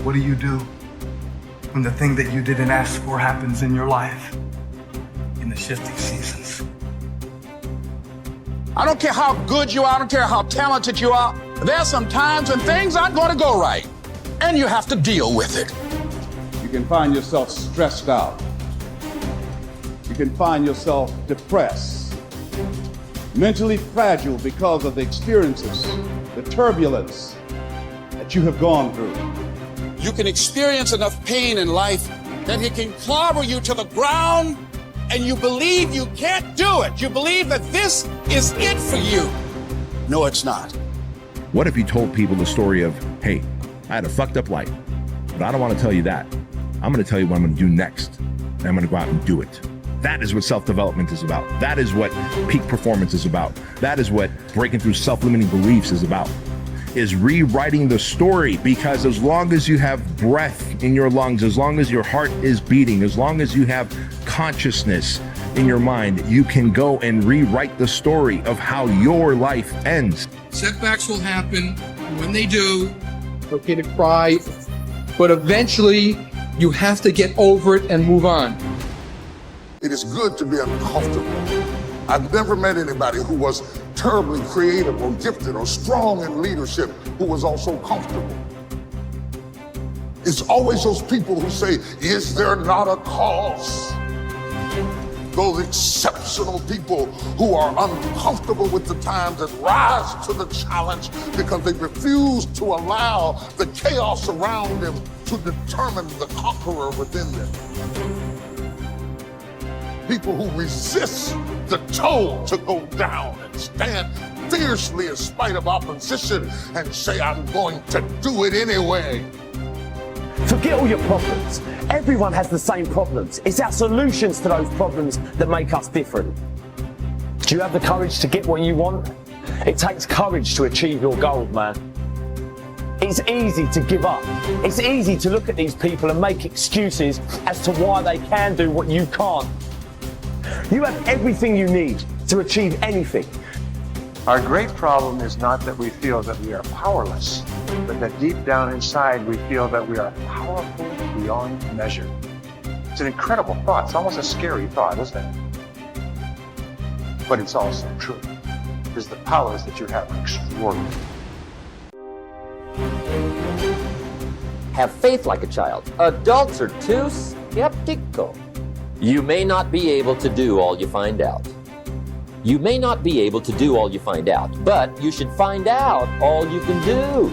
What do you do when the thing that you didn't ask for happens in your life in the shifting seasons? I don't care how good you are, I don't care how talented you are. There are some times when things aren't going to go right, and you have to deal with it. You can find yourself stressed out. You can find yourself depressed, mentally fragile because of the experiences, the turbulence that you have gone through. You can experience enough pain in life that it can clobber you to the ground, and you believe you can't do it. You believe that this is it for you. No, it's not. What if you told people the story of, hey, I had a fucked up life, but I don't want to tell you that. I'm going to tell you what I'm going to do next, and I'm going to go out and do it. That is what self-development is about. That is what peak performance is about. That is what breaking through self-limiting beliefs is about, is rewriting the story. Because as long as you have breath in your lungs, as long as your heart is beating, as long as you have consciousness in your mind, you can go and rewrite the story of how your life ends. Setbacks will happen. When they do, it's okay to cry, but eventually you have to get over it and move on. It is good to be uncomfortable. I've never met anybody who was terribly creative or gifted or strong in leadership who was also comfortable. It's always those people who say, is there not a cause? Those exceptional people who are uncomfortable with the times and rise to the challenge because they refuse to allow the chaos around them to determine the conqueror within them. People who resist the toll to go down and stand fiercely in spite of opposition and say, I'm going to do it anyway. Forget all your problems. Everyone has the same problems. It's our solutions to those problems that make us different. Do you have the courage to get what you want? It takes courage to achieve your goals, man. It's easy to give up. It's easy to look at these people and make excuses as to why they can do what you can't. You have everything you need to achieve anything. Our great problem is not that we feel that we are powerless, but that deep down inside we feel that we are powerful beyond measure. It's an incredible thought. It's almost a scary thought, isn't it? But it's also true, because the powers that you have are extraordinary. Have faith like a child. Adults are too skeptical. You may not be able to do all you find out. You may not be able to do all you find out, but you should find out all you can do.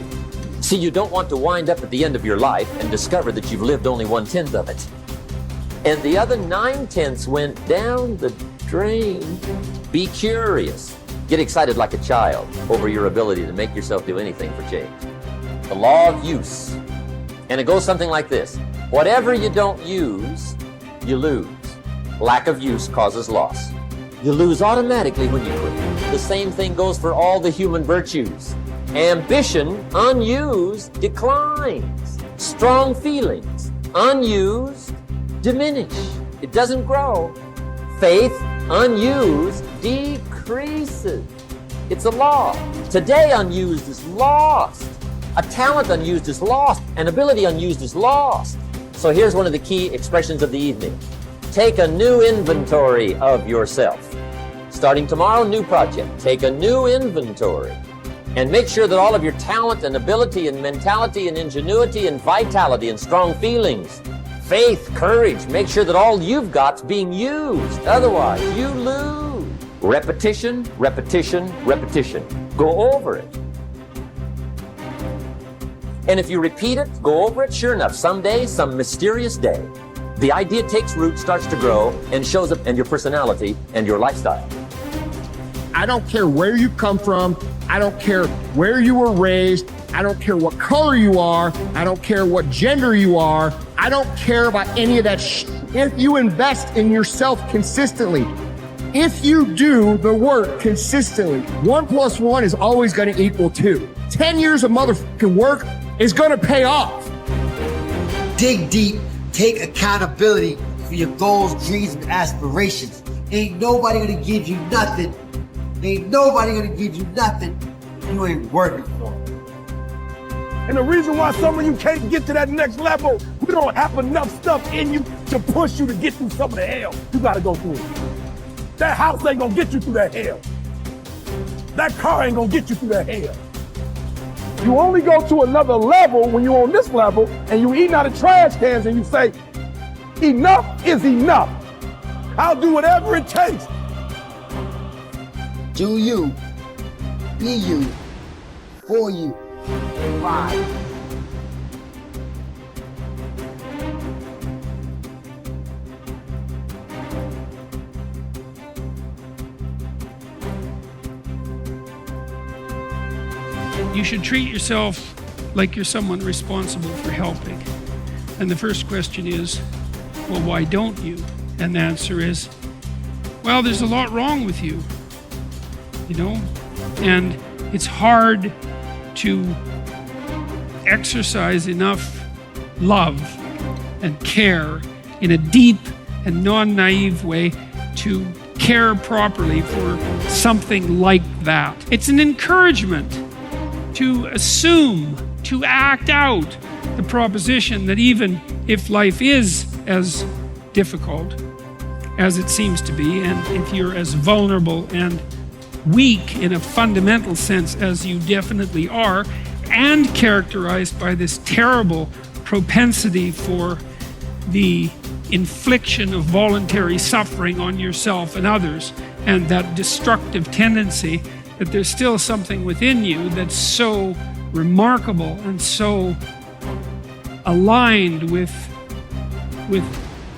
See, you don't want to wind up at the end of your life and discover that you've lived only 1/10 of it. And the other 9/10 went down the drain. Be curious. Get excited like a child over your ability to make yourself do anything for change. The law of use. And it goes something like this. Whatever you don't use, you lose. Lack of use causes loss. You lose automatically when you quit. The same thing goes for all the human virtues. Ambition, unused, declines. Strong feelings, unused, diminish. It doesn't grow. Faith, unused, decreases. It's a law. Today unused is lost. A talent unused is lost. An ability unused is lost. So here's one of the key expressions of the evening. Take a new inventory of yourself. Starting tomorrow, new project. Take a new inventory and make sure that all of your talent and ability and mentality and ingenuity and vitality and strong feelings, faith, courage, make sure that all you've got's being used. Otherwise, you lose. Repetition, repetition, repetition. Go over it. And if you repeat it, go over it, sure enough, someday, some mysterious day, the idea takes root, starts to grow, and shows up in your personality and your lifestyle. I don't care where you come from. I don't care where you were raised. I don't care what color you are. I don't care what gender you are. I don't care about any of that if you invest in yourself consistently, if you do the work consistently, 1 + 1 is always going to equal 2. 10 years of motherfucking work is going to pay off. Dig deep. Take accountability for your goals, dreams, and aspirations. Ain't nobody gonna give you nothing. Ain't nobody gonna give you nothing you ain't working for. And the reason why some of you can't get to that next level, we don't have enough stuff in you to push you to get through some of the hell you gotta go through. That house ain't gonna get you through that hell. That car ain't gonna get you through that hell. You only go to another level when you're on this level and you eating out of trash cans and you say, enough is enough. I'll do whatever it takes. Do you, be you, for you. Bye. You should treat yourself like you're someone responsible for helping. And the first question is, well, why don't you? And the answer is, well, there's a lot wrong with you, you know? And it's hard to exercise enough love and care in a deep and non-naive way to care properly for something like that. It's an encouragement to assume, to act out the proposition that even if life is as difficult as it seems to be, and if you're as vulnerable and weak in a fundamental sense as you definitely are, and characterized by this terrible propensity for the infliction of voluntary suffering on yourself and others, and that destructive tendency, that there's still something within you that's so remarkable and so aligned with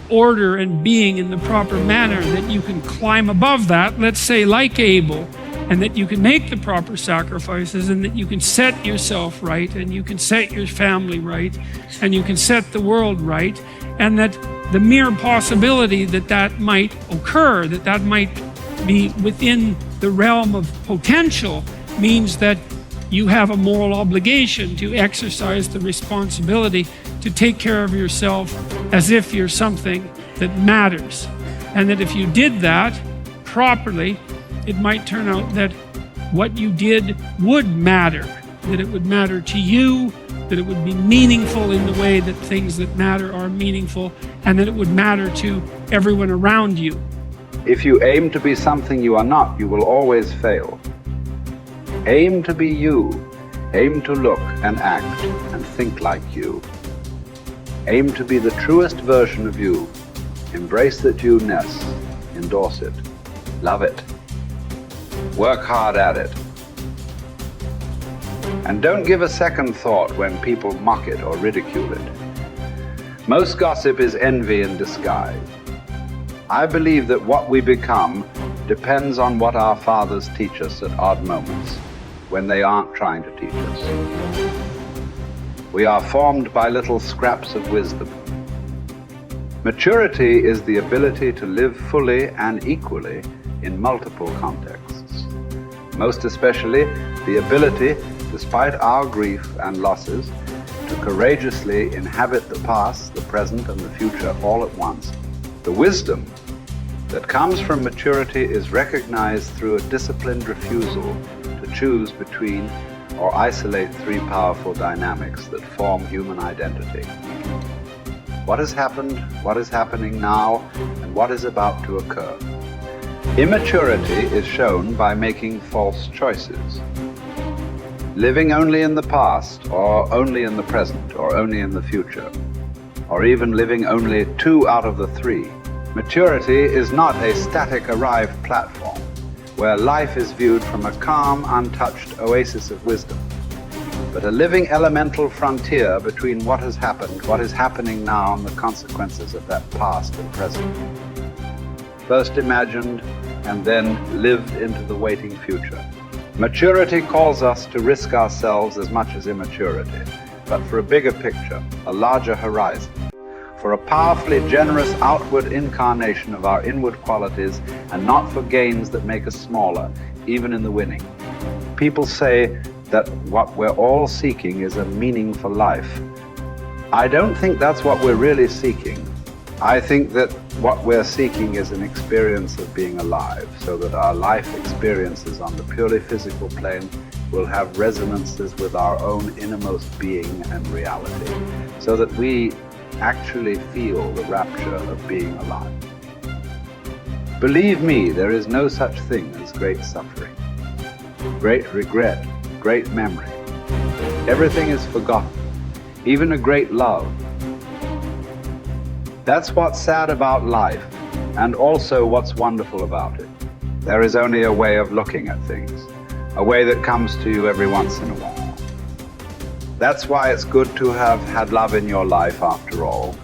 order and being in the proper manner that you can climb above that, let's say like Abel, and that you can make the proper sacrifices, and that you can set yourself right, and you can set your family right, and you can set the world right, and that the mere possibility that that might occur, that that might be within the realm of potential, means that you have a moral obligation to exercise the responsibility to take care of yourself as if you're something that matters. And that if you did that properly, it might turn out that what you did would matter, that it would matter to you, that it would be meaningful in the way that things that matter are meaningful, and that it would matter to everyone around you. If you aim to be something you are not, you will always fail. Aim to be you. Aim to look and act and think like you. Aim to be the truest version of you. Embrace that you-ness. Endorse it. Love it. Work hard at it. And don't give a second thought when people mock it or ridicule it. Most gossip is envy in disguise. I believe that what we become depends on what our fathers teach us at odd moments, when they aren't trying to teach us. We are formed by little scraps of wisdom. Maturity is the ability to live fully and equally in multiple contexts. Most especially, the ability, despite our grief and losses, to courageously inhabit the past, the present, and the future all at once. The wisdom that comes from maturity is recognized through a disciplined refusal to choose between or isolate three powerful dynamics that form human identity. What has happened, what is happening now, and what is about to occur. Immaturity is shown by making false choices. Living only in the past, or only in the present, or only in the future, or even living only 2 out of the 3. Maturity is not a static arrived platform where life is viewed from a calm, untouched oasis of wisdom, but a living elemental frontier between what has happened, what is happening now, and the consequences of that past and present. First imagined and then lived into the waiting future. Maturity calls us to risk ourselves as much as immaturity, but for a bigger picture, a larger horizon, for a powerfully generous outward incarnation of our inward qualities, and not for gains that make us smaller, even in the winning. People say that what we're all seeking is a meaningful life. I don't think that's what we're really seeking. I think that what we're seeking is an experience of being alive, so that our life experiences on the purely physical plane will have resonances with our own innermost being and reality, so that we actually feel the rapture of being alive. Believe me, there is no such thing as great suffering, great regret, great memory. Everything is forgotten, even a great love. That's what's sad about life, and also what's wonderful about it. There is only a way of looking at things, a way that comes to you every once in a while. That's why it's good to have had love in your life after all,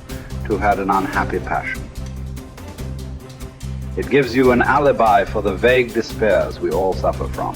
to have had an unhappy passion. It gives you an alibi for the vague despairs we all suffer from.